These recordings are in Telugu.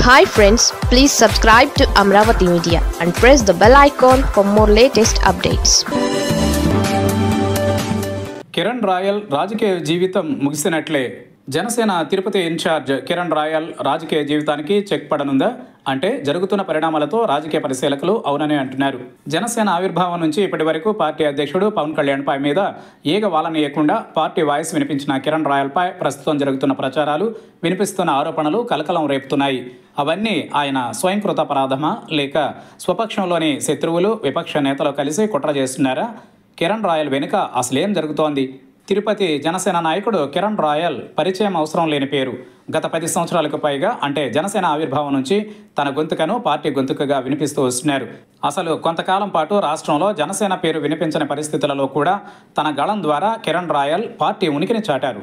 Hi friends, please subscribe to Amravati Media and press the bell icon for more latest updates. Kiran royal రాజకీయ జీవితం ముగిసినట్లే. జనసేన తిరుపతి ఇన్ఛార్జ్ కిరణ్ రాయల్ రాజకీయ జీవితానికి చెక్ పడనుందా అంటే జరుగుతున్న పరిణామాలతో రాజకీయ పరిశీలకులు అవునని అంటున్నారు. జనసేన ఆవిర్భావం నుంచి ఇప్పటి వరకు పార్టీ అధ్యక్షుడు పవన్ కళ్యాణ్ పై మీద ఏగ వాలనీయకుండా పార్టీ వాయిస్ వినిపించిన కిరణ్ రాయల్ పై ప్రస్తుతం జరుగుతున్న ప్రచారాలు, వినిపిస్తున్న ఆరోపణలు కలకలం రేపుతున్నాయి. అవన్నీ ఆయన స్వయంకృత అపరాధమా లేక స్వపక్షంలోని శత్రువులు, విపక్ష నేతలు కలిసి కుట్ర చేస్తున్నారా? కిరణ్ రాయల్ వెనుక అసలేం జరుగుతోంది? తిరుపతి జనసేన నాయకుడు కిరణ్ రాయల్ పరిచయం అవసరం లేని పేరు. గత 10 సంవత్సరాలకు పైగా అంటే జనసేన ఆవిర్భావం నుంచి తన గొంతుకను పార్టీ గొంతుకగా వినిపిస్తూ వస్తున్నారు. అసలు కొంతకాలం పాటు రాష్ట్రంలో జనసేన పేరు వినిపించని పరిస్థితులలో కూడా తన గళం ద్వారా కిరణ్ రాయల్ పార్టీ ఉనికిని చాటారు.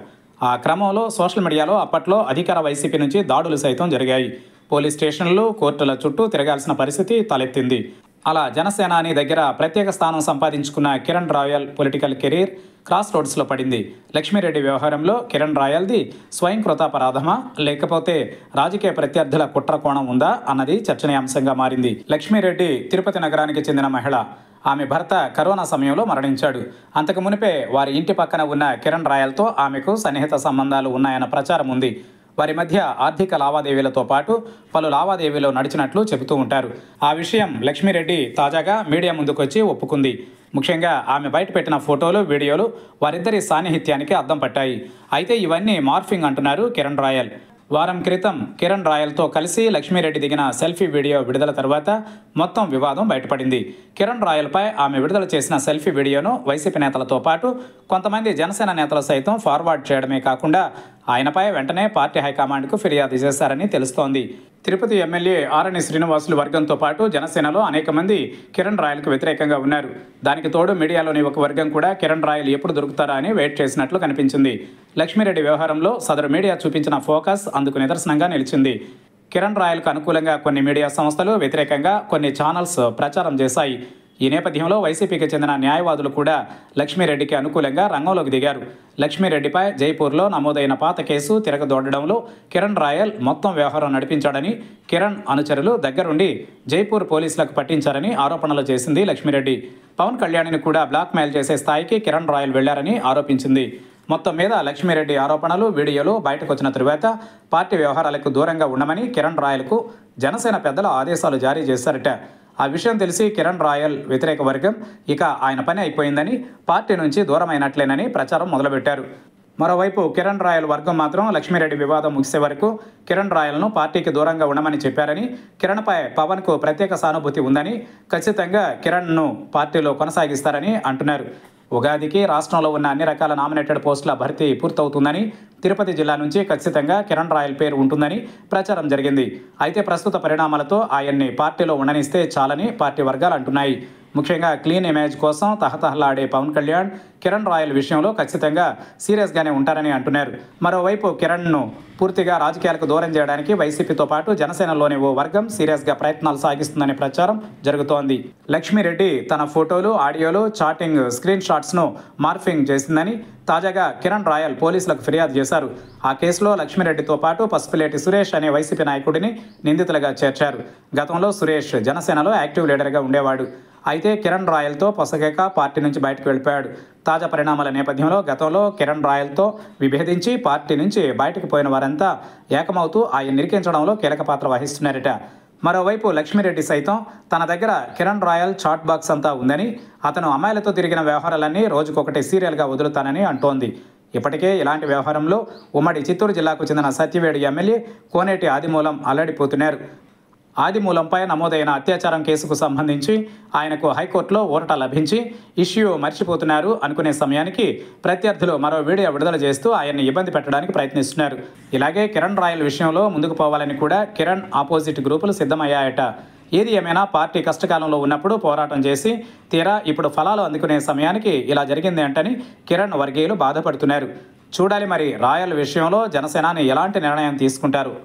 ఆ క్రమంలో సోషల్ మీడియాలో అప్పట్లో అధికార వైసీపీ నుంచి దాడులు సైతం జరిగాయి. పోలీస్ స్టేషన్లు, కోర్టుల చుట్టూ తిరగాల్సిన పరిస్థితి తలెత్తింది. అలా జనసేనాని దగ్గర ప్రత్యేక స్థానం సంపాదించుకున్న Kiran Royal political career cross రోడ్స్లో పడింది. లక్ష్మీరెడ్డి వ్యవహారంలో కిరణ్ రాయల్ది స్వయంకృత అపరాధమా లేకపోతే రాజకీయ ప్రత్యర్థుల కుట్ర కోణం ఉందా అన్నది చర్చనీయాంశంగా మారింది. లక్ష్మీరెడ్డి తిరుపతి నగరానికి చెందిన మహిళ. ఆమె భర్త కరోనా సమయంలో మరణించాడు. అంతకు మునిపే వారి ఇంటి పక్కన ఉన్న కిరణ్ రాయల్తో ఆమెకు సన్నిహిత సంబంధాలు ఉన్నాయన్న ప్రచారం ఉంది. వారి మధ్య ఆర్థిక లావాదేవీలతో పాటు పలు లావాదేవీలు నడిచినట్లు చెబుతూ ఉంటారు. ఆ విషయం లక్ష్మీరెడ్డి తాజాగా మీడియా ముందుకొచ్చి ఒప్పుకుంది. ముఖ్యంగా ఆమె బయటపెట్టిన ఫోటోలు, వీడియోలు వారిద్దరి సాన్నిహిత్యానికి అద్దం పట్టాయి. అయితే ఇవన్నీ మార్ఫింగ్ అంటున్నారు కిరణ్ రాయల్. వారం క్రితం కిరణ్ రాయల్తో కలిసి లక్ష్మీరెడ్డి దిగిన సెల్ఫీ వీడియో విడుదల తర్వాత మొత్తం వివాదం బయటపడింది. కిరణ్ రాయల్పై ఆమె విడుదల చేసిన సెల్ఫీ వీడియోను వైసీపీ నేతలతో పాటు కొంతమంది జనసేన నేతలు సైతం ఫార్వర్డ్ చేయడమే కాకుండా ఆయనపై వెంటనే పార్టీ హైకమాండ్కు ఫిర్యాదు చేశారని తెలుస్తోంది. తిరుపతి ఎమ్మెల్యే ఆరణి శ్రీనివాసులు వర్గంతో పాటు జనసేనలో అనేక మంది కిరణ్ రాయల్కు వ్యతిరేకంగా ఉన్నారు. దానికి తోడు మీడియాలోని ఒక వర్గం కూడా కిరణ్ రాయల్ ఎప్పుడు దొరుకుతారా అని వెయిట్ చేసినట్లు కనిపించింది. లక్ష్మీరెడ్డి వ్యవహారంలో సదరు మీడియా చూపించిన ఫోకస్ అందుకు నిదర్శనంగా నిలిచింది. కిరణ్ రాయల్కు అనుకూలంగా కొన్ని మీడియా సంస్థలు, వ్యతిరేకంగా కొన్ని ఛానల్స్ ప్రచారం చేశాయి. ఈ నేపథ్యంలో వైసీపీకి చెందిన న్యాయవాదులు కూడా లక్ష్మీరెడ్డికి అనుకూలంగా రంగంలోకి దిగారు. లక్ష్మీరెడ్డిపై జైపూర్లో నమోదైన పాత కేసు తిరగదోడడంలో కిరణ్ రాయల్ మొత్తం వ్యవహారం నడిపించాడని, కిరణ్ అనుచరులు దగ్గరుండి జైపూర్ పోలీసులకు పట్టించారని ఆరోపణలు చేసింది లక్ష్మీరెడ్డి. పవన్ కళ్యాణ్ని కూడా బ్లాక్మెయిల్ చేసే స్థాయికి కిరణ్ రాయల్ వెళ్లారని ఆరోపించింది. మొత్తం మీద లక్ష్మీరెడ్డి ఆరోపణలు, వీడియోలు బయటకు వచ్చిన తరువాత పార్టీ వ్యవహారాలకు దూరంగా ఉండమని కిరణ్ రాయల్కు జనసేన పెద్దల ఆదేశాలు జారీ చేశారట. ఆ విషయం తెలిసి కిరణ్ రాయల్ వ్యతిరేక వర్గం ఇక ఆయన పని అయిపోయిందని, పార్టీ నుంచి దూరమైనట్లేనని ప్రచారం మొదలుపెట్టారు. మరోవైపు కిరణ్ రాయల్ వర్గం మాత్రం లక్ష్మీరెడ్డి వివాదం ముగిసే వరకు కిరణ్ రాయల్ను పార్టీకి దూరంగా ఉండమని చెప్పారని, కిరణ్పై పవన్కు ప్రత్యేక సానుభూతి ఉందని, ఖచ్చితంగా కిరణ్ను పార్టీలో కొనసాగిస్తారని అంటున్నారు. ఉగాదికి రాష్ట్రంలో ఉన్న అన్ని రకాల నామినేటెడ్ పోస్టుల భర్తీ పూర్తవుతుందని, తిరుపతి జిల్లా నుంచి ఖచ్చితంగా కిరణ్ రాయల్ పేరు ఉంటుందని ప్రచారం జరిగింది. అయితే ప్రస్తుత పరిణామాలతో ఆయన్ని పార్టీలో ఉండనిస్తే చాలని పార్టీ వర్గాలు అంటున్నాయి. ముఖ్యంగా క్లీన్ ఇమేజ్ కోసం తహతహలాడే పవన్ కళ్యాణ్ కిరణ్ రాయల్ విషయంలో ఖచ్చితంగా సీరియస్గానే ఉంటారని అంటున్నారు. మరోవైపు కిరణ్ను పూర్తిగా రాజకీయాలకు దూరం చేయడానికి వైసీపీతో పాటు జనసేనలోని ఓ వర్గం సీరియస్గా ప్రయత్నాలు సాగిస్తుందనే ప్రచారం జరుగుతోంది. లక్ష్మీరెడ్డి తన ఫోటోలు, ఆడియోలు, చాటింగ్ స్క్రీన్ షాట్స్ను మార్ఫింగ్ చేసిందని తాజాగా కిరణ్ రాయల్ పోలీసులకు ఫిర్యాదు చేశారు. ఆ కేసులో లక్ష్మీరెడ్డితో పాటు పసుపులేటి సురేష్ అనే వైసీపీ నాయకుడిని నిందితులుగా చేర్చారు. గతంలో సురేష్ జనసేనలో యాక్టివ్ లీడర్గా ఉండేవాడు. అయితే కిరణ్ రాయల్తో పొసగక పార్టీ నుంచి బయటకు వెళ్ళిపోయాడు. తాజా పరిణామాల నేపథ్యంలో గతంలో కిరణ్ రాయల్తో విభేదించి పార్టీ నుంచి బయటకు పోయిన వారంతా ఏకమవుతూ ఆయన నిరికించడంలో కీలక పాత్ర వహిస్తున్నారట. మరోవైపు లక్ష్మీరెడ్డి సైతం తన దగ్గర కిరణ్ రాయల్ చాట్ బాక్స్ అంతా ఉందని, అతను అమ్మాయిలతో తిరిగిన వ్యవహారాలన్నీ రోజుకొకటి సీరియల్గా వదులుతానని అంటోంది. ఇప్పటికే ఇలాంటి వ్యవహారంలో ఉమ్మడి చిత్తూరు జిల్లాకు చెందిన సత్యవేడు ఎమ్మెల్యే కోనేటి ఆదిమూలం అల్లడిపోతున్నారు. ఆదిమూలంపై నమోదైన అత్యాచారం కేసుకు సంబంధించి ఆయనకు హైకోర్టులో ఊరట లభించి ఇష్యూ మర్చిపోతున్నారు అనుకునే సమయానికి ప్రత్యర్థులు మరో వీడియో విడుదల చేస్తూ ఆయన్ని ఇబ్బంది పెట్టడానికి ప్రయత్నిస్తున్నారు. ఇలాగే కిరణ్ రాయల్ విషయంలో ముందుకు పోవాలని కూడా కిరణ్ ఆపోజిట్ గ్రూపులు సిద్ధమయ్యాయట. ఏది ఏమైనా పార్టీ కష్టకాలంలో ఉన్నప్పుడు పోరాటం చేసి తీరా ఇప్పుడు ఫలాలు అందుకునే సమయానికి ఇలా జరిగింది అంటని కిరణ్ వర్గీయులు బాధపడుతున్నారు. చూడాలి మరి రాయల్ విషయంలో జనసేనాని ఎలాంటి నిర్ణయం తీసుకుంటారు.